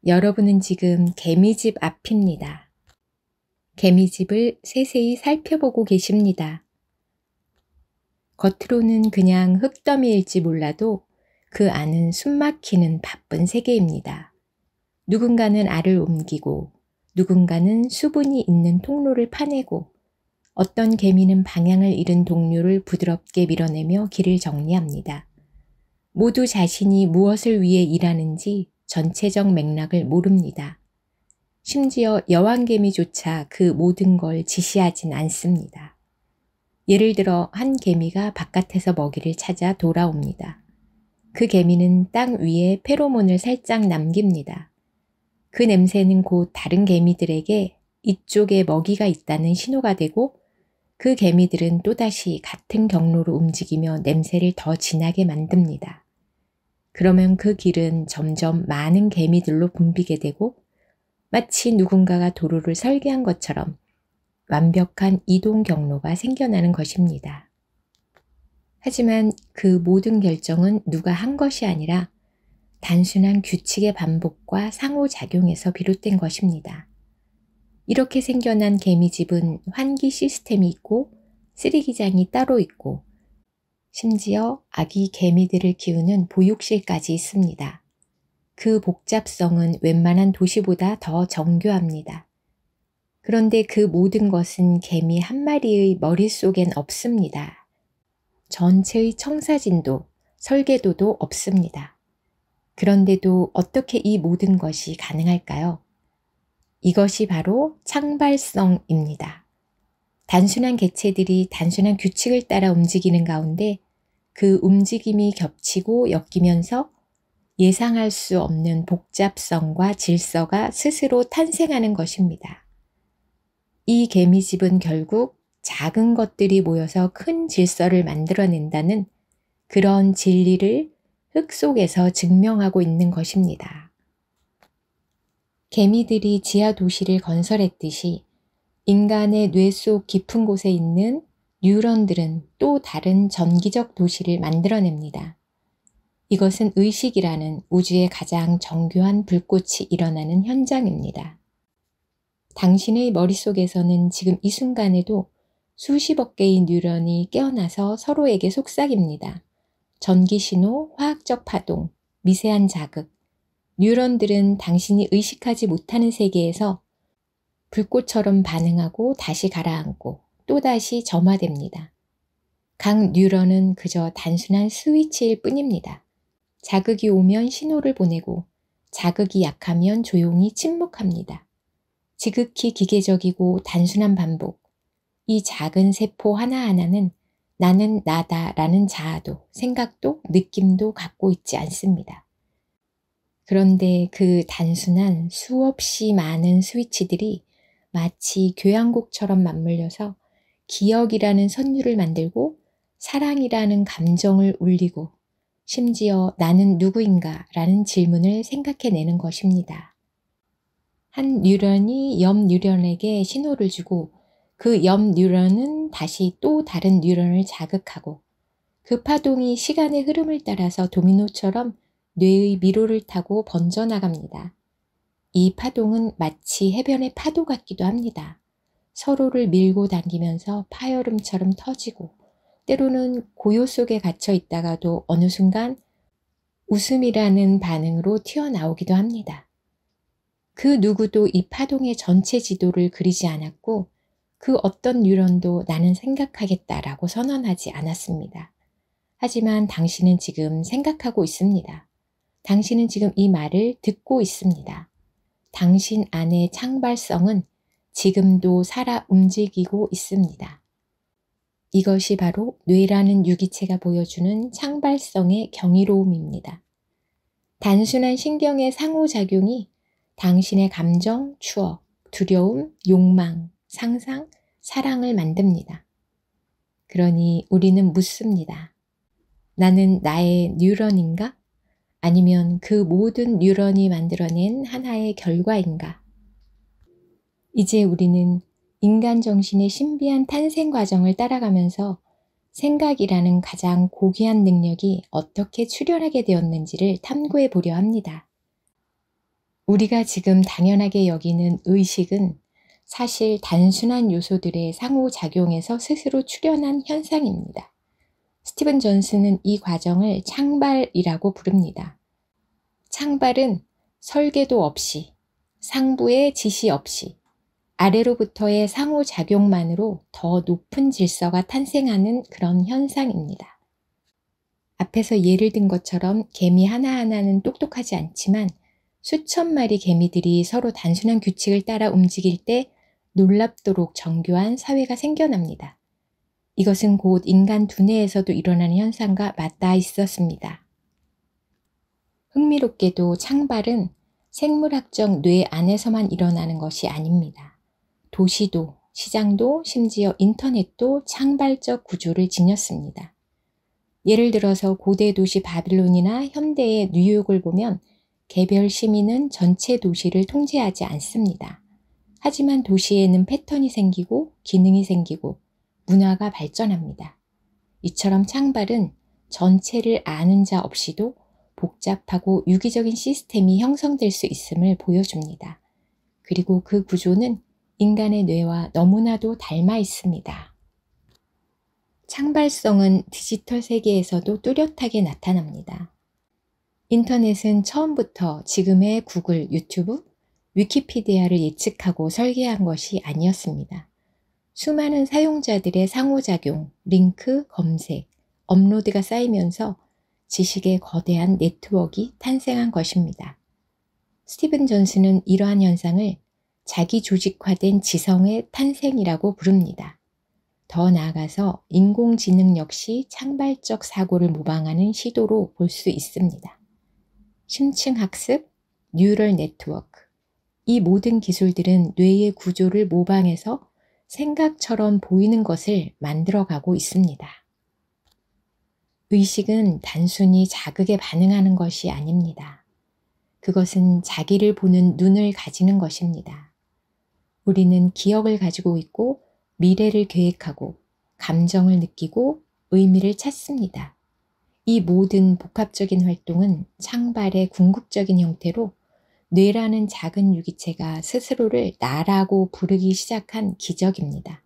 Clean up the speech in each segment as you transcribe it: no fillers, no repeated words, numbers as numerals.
여러분은 지금 개미집 앞입니다. 개미집을 세세히 살펴보고 계십니다. 겉으로는 그냥 흙더미일지 몰라도 그 안은 숨막히는 바쁜 세계입니다. 누군가는 알을 옮기고 누군가는 수분이 있는 통로를 파내고 어떤 개미는 방향을 잃은 동료를 부드럽게 밀어내며 길을 정리합니다. 모두 자신이 무엇을 위해 일하는지 전체적 맥락을 모릅니다. 심지어 여왕개미조차 그 모든 걸 지시하진 않습니다. 예를 들어 한 개미가 바깥에서 먹이를 찾아 돌아옵니다. 그 개미는 땅 위에 페로몬을 살짝 남깁니다. 그 냄새는 곧 다른 개미들에게 이쪽에 먹이가 있다는 신호가 되고 그 개미들은 또다시 같은 경로로 움직이며 냄새를 더 진하게 만듭니다. 그러면 그 길은 점점 많은 개미들로 붐비게 되고 마치 누군가가 도로를 설계한 것처럼 완벽한 이동 경로가 생겨나는 것입니다. 하지만 그 모든 결정은 누가 한 것이 아니라 단순한 규칙의 반복과 상호작용에서 비롯된 것입니다. 이렇게 생겨난 개미집은 환기 시스템이 있고 쓰레기장이 따로 있고 심지어 아기 개미들을 키우는 보육실까지 있습니다. 그 복잡성은 웬만한 도시보다 더 정교합니다. 그런데 그 모든 것은 개미 한 마리의 머릿속엔 없습니다. 전체의 청사진도 설계도도 없습니다. 그런데도 어떻게 이 모든 것이 가능할까요? 이것이 바로 창발성입니다. 단순한 개체들이 단순한 규칙을 따라 움직이는 가운데 그 움직임이 겹치고 엮이면서 예상할 수 없는 복잡성과 질서가 스스로 탄생하는 것입니다. 이 개미집은 결국 작은 것들이 모여서 큰 질서를 만들어낸다는 그런 진리를 흙 속에서 증명하고 있는 것입니다. 개미들이 지하 도시를 건설했듯이 인간의 뇌 속 깊은 곳에 있는 뉴런들은 또 다른 전기적 도시를 만들어냅니다. 이것은 의식이라는 우주의 가장 정교한 불꽃이 일어나는 현장입니다. 당신의 머릿속에서는 지금 이 순간에도 수십억 개의 뉴런이 깨어나서 서로에게 속삭입니다. 전기신호, 화학적 파동, 미세한 자극. 뉴런들은 당신이 의식하지 못하는 세계에서 불꽃처럼 반응하고 다시 가라앉고 또다시 점화됩니다. 각 뉴런은 그저 단순한 스위치일 뿐입니다. 자극이 오면 신호를 보내고 자극이 약하면 조용히 침묵합니다. 지극히 기계적이고 단순한 반복. 이 작은 세포 하나하나는 나는 나다라는 자아도 생각도 느낌도 갖고 있지 않습니다. 그런데 그 단순한 수없이 많은 스위치들이 마치 교향곡처럼 맞물려서 기억이라는 선율을 만들고 사랑이라는 감정을 울리고 심지어 나는 누구인가 라는 질문을 생각해내는 것입니다. 한 뉴런이 옆 뉴런에게 신호를 주고 그 옆 뉴런은 다시 또 다른 뉴런을 자극하고 그 파동이 시간의 흐름을 따라서 도미노처럼 뇌의 미로를 타고 번져나갑니다. 이 파동은 마치 해변의 파도 같기도 합니다. 서로를 밀고 당기면서 파열음처럼 터지고 때로는 고요 속에 갇혀 있다가도 어느 순간 웃음이라는 반응으로 튀어나오기도 합니다. 그 누구도 이 파동의 전체 지도를 그리지 않았고 그 어떤 뉴런도 나는 생각하겠다라고 선언하지 않았습니다. 하지만 당신은 지금 생각하고 있습니다. 당신은 지금 이 말을 듣고 있습니다. 당신 안의 창발성은 지금도 살아 움직이고 있습니다. 이것이 바로 뇌라는 유기체가 보여주는 창발성의 경이로움입니다. 단순한 신경의 상호작용이 당신의 감정, 추억, 두려움, 욕망, 상상, 사랑을 만듭니다. 그러니 우리는 묻습니다. 나는 나의 뉴런인가? 아니면 그 모든 뉴런이 만들어낸 하나의 결과인가? 이제 우리는 인간 정신의 신비한 탄생 과정을 따라가면서 생각이라는 가장 고귀한 능력이 어떻게 출현하게 되었는지를 탐구해 보려 합니다. 우리가 지금 당연하게 여기는 의식은 사실 단순한 요소들의 상호작용에서 스스로 출현한 현상입니다. 스티븐 존슨은 이 과정을 창발이라고 부릅니다. 창발은 설계도 없이, 상부의 지시 없이, 아래로부터의 상호작용만으로 더 높은 질서가 탄생하는 그런 현상입니다. 앞에서 예를 든 것처럼 개미 하나하나는 똑똑하지 않지만 수천 마리 개미들이 서로 단순한 규칙을 따라 움직일 때 놀랍도록 정교한 사회가 생겨납니다. 이것은 곧 인간 두뇌에서도 일어나는 현상과 맞닿아 있었습니다. 흥미롭게도 창발은 생물학적 뇌 안에서만 일어나는 것이 아닙니다. 도시도, 시장도, 심지어 인터넷도 창발적 구조를 지녔습니다. 예를 들어서 고대 도시 바빌론이나 현대의 뉴욕을 보면 개별 시민은 전체 도시를 통제하지 않습니다. 하지만 도시에는 패턴이 생기고 기능이 생기고 문화가 발전합니다. 이처럼 창발은 전체를 아는 자 없이도 복잡하고 유기적인 시스템이 형성될 수 있음을 보여줍니다. 그리고 그 구조는 인간의 뇌와 너무나도 닮아 있습니다. 창발성은 디지털 세계에서도 뚜렷하게 나타납니다. 인터넷은 처음부터 지금의 구글, 유튜브, 위키피디아를 예측하고 설계한 것이 아니었습니다. 수많은 사용자들의 상호작용, 링크, 검색, 업로드가 쌓이면서 지식의 거대한 네트워크가 탄생한 것입니다. 스티븐 존슨은 이러한 현상을 자기 조직화된 지성의 탄생이라고 부릅니다. 더 나아가서 인공지능 역시 창발적 사고를 모방하는 시도로 볼 수 있습니다. 심층학습, 뉴럴 네트워크, 이 모든 기술들은 뇌의 구조를 모방해서 생각처럼 보이는 것을 만들어가고 있습니다. 의식은 단순히 자극에 반응하는 것이 아닙니다. 그것은 자기를 보는 눈을 가지는 것입니다. 우리는 기억을 가지고 있고 미래를 계획하고 감정을 느끼고 의미를 찾습니다. 이 모든 복합적인 활동은 창발의 궁극적인 형태로 뇌라는 작은 유기체가 스스로를 나라고 부르기 시작한 기적입니다.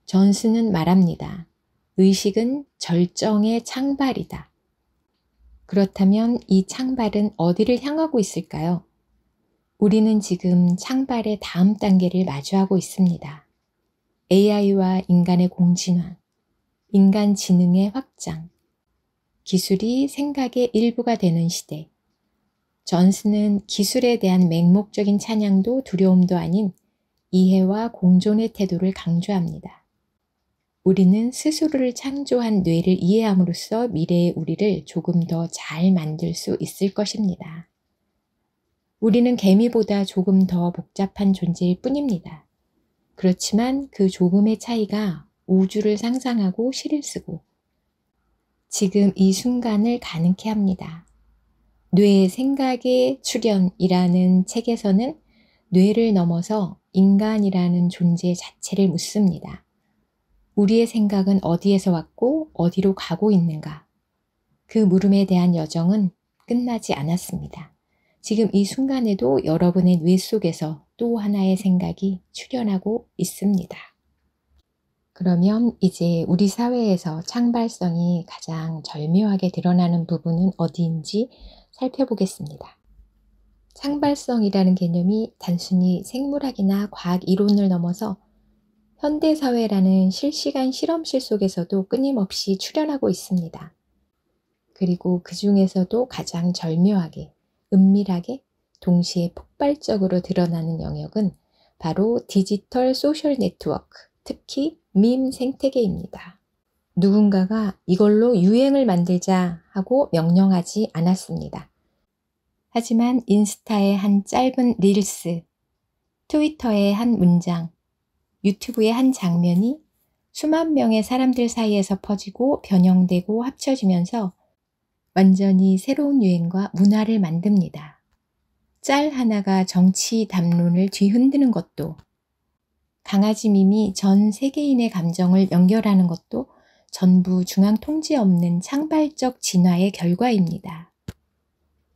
존슨은 말합니다. 의식은 절정의 창발이다. 그렇다면 이 창발은 어디를 향하고 있을까요? 우리는 지금 창발의 다음 단계를 마주하고 있습니다. AI와 인간의 공진화, 인간 지능의 확장, 기술이 생각의 일부가 되는 시대. 존슨은 기술에 대한 맹목적인 찬양도 두려움도 아닌 이해와 공존의 태도를 강조합니다. 우리는 스스로를 창조한 뇌를 이해함으로써 미래의 우리를 조금 더 잘 만들 수 있을 것입니다. 우리는 개미보다 조금 더 복잡한 존재일 뿐입니다. 그렇지만 그 조금의 차이가 우주를 상상하고 시를 쓰고 지금 이 순간을 가능케 합니다. 뇌의 생각의 출현이라는 책에서는 뇌를 넘어서 인간이라는 존재 자체를 묻습니다. 우리의 생각은 어디에서 왔고 어디로 가고 있는가? 그 물음에 대한 여정은 끝나지 않았습니다. 지금 이 순간에도 여러분의 뇌 속에서 또 하나의 생각이 출현하고 있습니다. 그러면 이제 우리 사회에서 창발성이 가장 절묘하게 드러나는 부분은 어디인지 살펴보겠습니다. 창발성이라는 개념이 단순히 생물학이나 과학 이론을 넘어서 현대사회라는 실시간 실험실 속에서도 끊임없이 출현하고 있습니다. 그리고 그 중에서도 가장 절묘하게, 은밀하게, 동시에 폭발적으로 드러나는 영역은 바로 디지털 소셜 네트워크, 특히 밈 생태계입니다. 누군가가 이걸로 유행을 만들자 하고 명령하지 않았습니다. 하지만 인스타의 한 짧은 릴스, 트위터의 한 문장, 유튜브의 한 장면이 수만 명의 사람들 사이에서 퍼지고 변형되고 합쳐지면서 완전히 새로운 유행과 문화를 만듭니다. 짤 하나가 정치 담론을 뒤흔드는 것도, 강아지 밈이 전 세계인의 감정을 연결하는 것도 전부 중앙 통제 없는 창발적 진화의 결과입니다.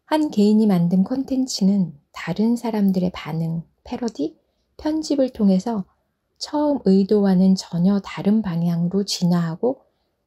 한 개인이 만든 콘텐츠는 다른 사람들의 반응, 패러디, 편집을 통해서 처음 의도와는 전혀 다른 방향으로 진화하고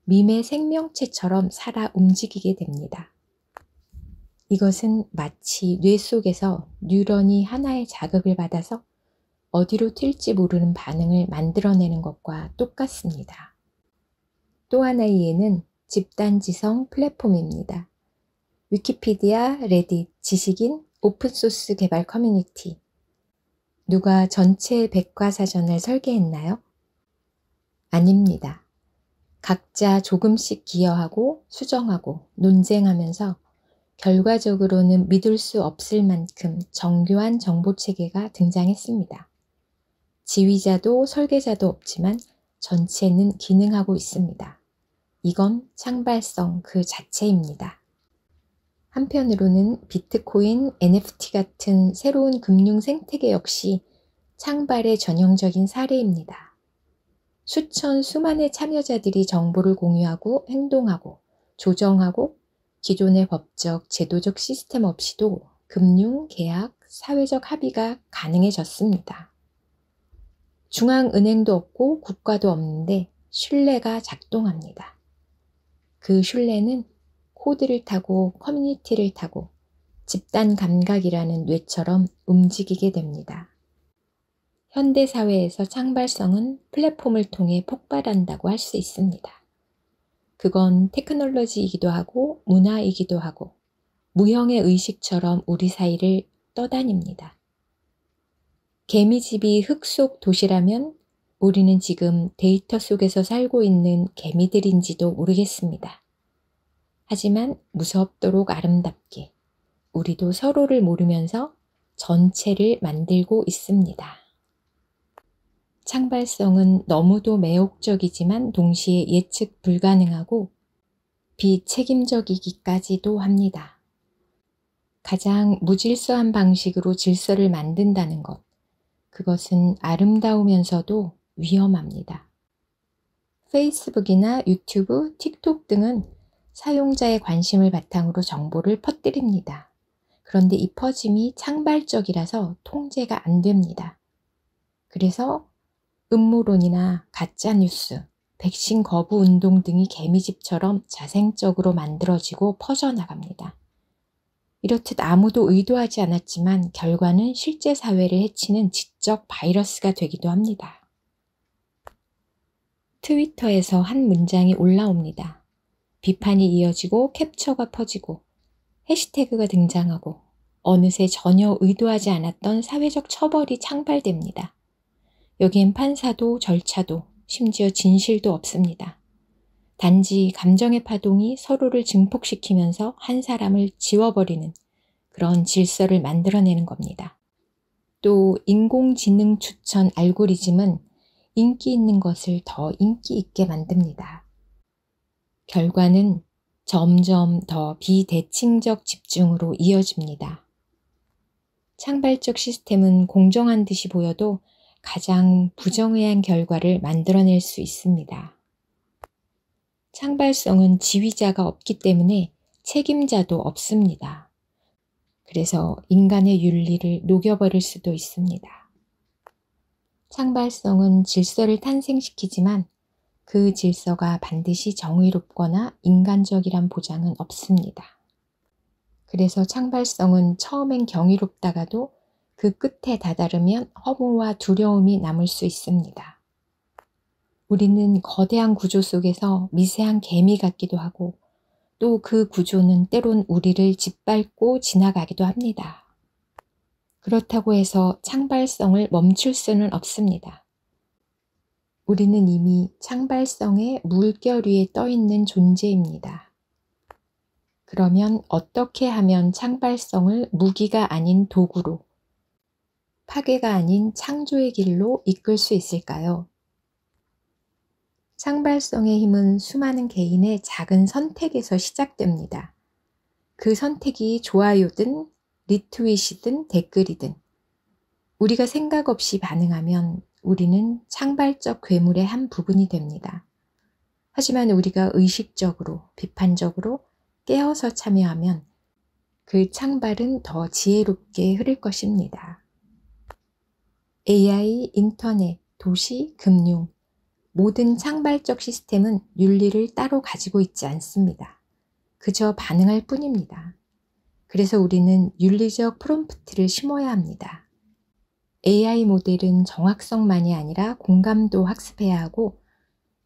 밈의 생명체처럼 살아 움직이게 됩니다. 이것은 마치 뇌 속에서 뉴런이 하나의 자극을 받아서 어디로 튈지 모르는 반응을 만들어내는 것과 똑같습니다. 또 하나의 예는 집단지성 플랫폼입니다. 위키피디아, 레딧, 지식인, 오픈소스 개발 커뮤니티. 누가 전체 백과사전을 설계했나요? 아닙니다. 각자 조금씩 기여하고 수정하고 논쟁하면서 결과적으로는 믿을 수 없을 만큼 정교한 정보체계가 등장했습니다. 지휘자도 설계자도 없지만 전체는 기능하고 있습니다. 이건 창발성 그 자체입니다. 한편으로는 비트코인, NFT 같은 새로운 금융 생태계 역시 창발의 전형적인 사례입니다. 수만의 참여자들이 정보를 공유하고 행동하고 조정하고 기존의 법적, 제도적 시스템 없이도 금융, 계약, 사회적 합의가 가능해졌습니다. 중앙은행도 없고 국가도 없는데 신뢰가 작동합니다. 그 신뢰는 코드를 타고 커뮤니티를 타고 집단 감각이라는 뇌처럼 움직이게 됩니다. 현대사회에서 창발성은 플랫폼을 통해 폭발한다고 할 수 있습니다. 그건 테크놀로지이기도 하고 문화이기도 하고 무형의 의식처럼 우리 사이를 떠다닙니다. 개미집이 흙 속 도시라면 우리는 지금 데이터 속에서 살고 있는 개미들인지도 모르겠습니다. 하지만 무섭도록 아름답게 우리도 서로를 모르면서 전체를 만들고 있습니다. 창발성은 너무도 매혹적이지만 동시에 예측 불가능하고 비책임적이기까지도 합니다. 가장 무질서한 방식으로 질서를 만든다는 것, 그것은 아름다우면서도 위험합니다. 페이스북이나 유튜브, 틱톡 등은 사용자의 관심을 바탕으로 정보를 퍼뜨립니다. 그런데 이 퍼짐이 창발적이라서 통제가 안 됩니다. 그래서 음모론이나 가짜뉴스, 백신 거부 운동 등이 개미집처럼 자생적으로 만들어지고 퍼져나갑니다. 이렇듯 아무도 의도하지 않았지만 결과는 실제 사회를 해치는 지적 바이러스가 되기도 합니다. 트위터에서 한 문장이 올라옵니다. 비판이 이어지고 캡처가 퍼지고 해시태그가 등장하고 어느새 전혀 의도하지 않았던 사회적 처벌이 창발됩니다. 여기엔 판사도 절차도 심지어 진실도 없습니다. 단지 감정의 파동이 서로를 증폭시키면서 한 사람을 지워버리는 그런 질서를 만들어내는 겁니다. 또 인공지능 추천 알고리즘은 인기 있는 것을 더 인기 있게 만듭니다. 결과는 점점 더 비대칭적 집중으로 이어집니다. 창발적 시스템은 공정한 듯이 보여도 가장 부정의한 결과를 만들어낼 수 있습니다. 창발성은 지휘자가 없기 때문에 책임자도 없습니다. 그래서 인간의 윤리를 녹여버릴 수도 있습니다. 창발성은 질서를 탄생시키지만 그 질서가 반드시 정의롭거나 인간적이란 보장은 없습니다. 그래서 창발성은 처음엔 경이롭다가도 그 끝에 다다르면 허무와 두려움이 남을 수 있습니다. 우리는 거대한 구조 속에서 미세한 개미 같기도 하고 또 그 구조는 때론 우리를 짓밟고 지나가기도 합니다. 그렇다고 해서 창발성을 멈출 수는 없습니다. 우리는 이미 창발성의 물결 위에 떠 있는 존재입니다. 그러면 어떻게 하면 창발성을 무기가 아닌 도구로, 파괴가 아닌 창조의 길로 이끌 수 있을까요? 창발성의 힘은 수많은 개인의 작은 선택에서 시작됩니다. 그 선택이 좋아요든 리트윗이든 댓글이든 우리가 생각 없이 반응하면 우리는 창발적 괴물의 한 부분이 됩니다. 하지만 우리가 의식적으로, 비판적으로 깨어서 참여하면 그 창발은 더 지혜롭게 흐를 것입니다. AI, 인터넷, 도시, 금융, 모든 창발적 시스템은 윤리를 따로 가지고 있지 않습니다. 그저 반응할 뿐입니다. 그래서 우리는 윤리적 프롬프트를 심어야 합니다. AI 모델은 정확성만이 아니라 공감도 학습해야 하고,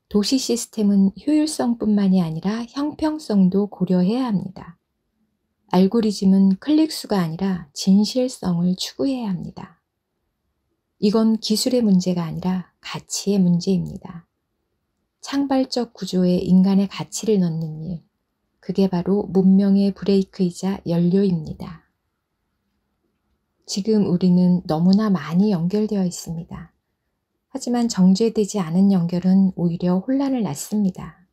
도시 시스템은 효율성뿐만이 아니라 형평성도 고려해야 합니다. 알고리즘은 클릭수가 아니라 진실성을 추구해야 합니다. 이건 기술의 문제가 아니라 가치의 문제입니다. 창발적 구조에 인간의 가치를 넣는 일, 그게 바로 문명의 브레이크이자 연료입니다. 지금 우리는 너무나 많이 연결되어 있습니다. 하지만 정제되지 않은 연결은 오히려 혼란을 낳습니다.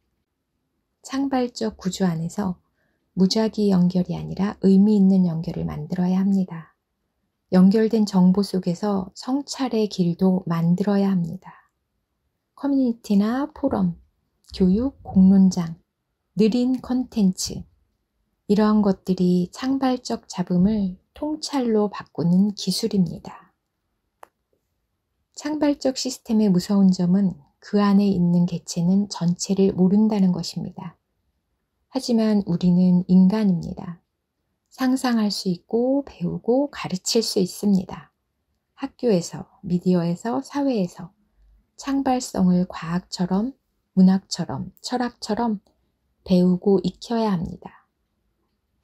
창발적 구조 안에서 무작위 연결이 아니라 의미 있는 연결을 만들어야 합니다. 연결된 정보 속에서 성찰의 길도 만들어야 합니다. 커뮤니티나 포럼, 교육, 공론장, 느린 컨텐츠, 이러한 것들이 창발적 잡음을 통찰로 바꾸는 기술입니다. 창발적 시스템의 무서운 점은 그 안에 있는 개체는 전체를 모른다는 것입니다. 하지만 우리는 인간입니다. 상상할 수 있고 배우고 가르칠 수 있습니다. 학교에서, 미디어에서, 사회에서 창발성을 과학처럼, 문학처럼, 철학처럼 배우고 익혀야 합니다.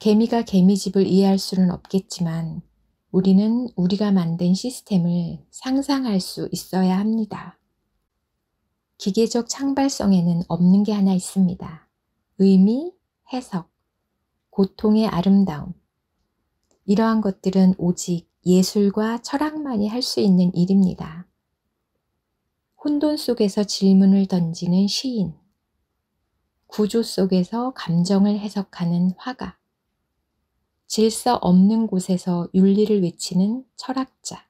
개미가 개미집을 이해할 수는 없겠지만 우리는 우리가 만든 시스템을 상상할 수 있어야 합니다. 기계적 창발성에는 없는 게 하나 있습니다. 의미, 해석, 고통의 아름다움. 이러한 것들은 오직 예술과 철학만이 할 수 있는 일입니다. 혼돈 속에서 질문을 던지는 시인, 구조 속에서 감정을 해석하는 화가, 질서 없는 곳에서 윤리를 외치는 철학자.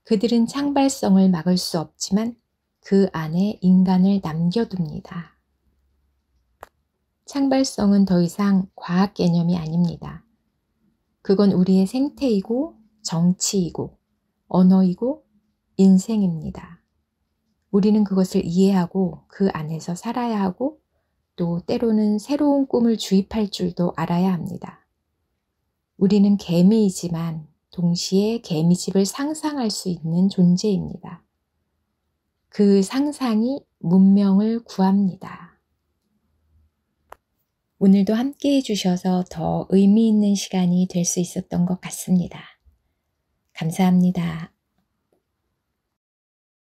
그들은 창발성을 막을 수 없지만 그 안에 인간을 남겨둡니다. 창발성은 더 이상 과학 개념이 아닙니다. 그건 우리의 생태이고 정치이고 언어이고 인생입니다. 우리는 그것을 이해하고 그 안에서 살아야 하고 또 때로는 새로운 꿈을 주입할 줄도 알아야 합니다. 우리는 개미이지만 동시에 개미집을 상상할 수 있는 존재입니다. 그 상상이 문명을 구합니다. 오늘도 함께 해주셔서 더 의미 있는 시간이 될 수 있었던 것 같습니다. 감사합니다.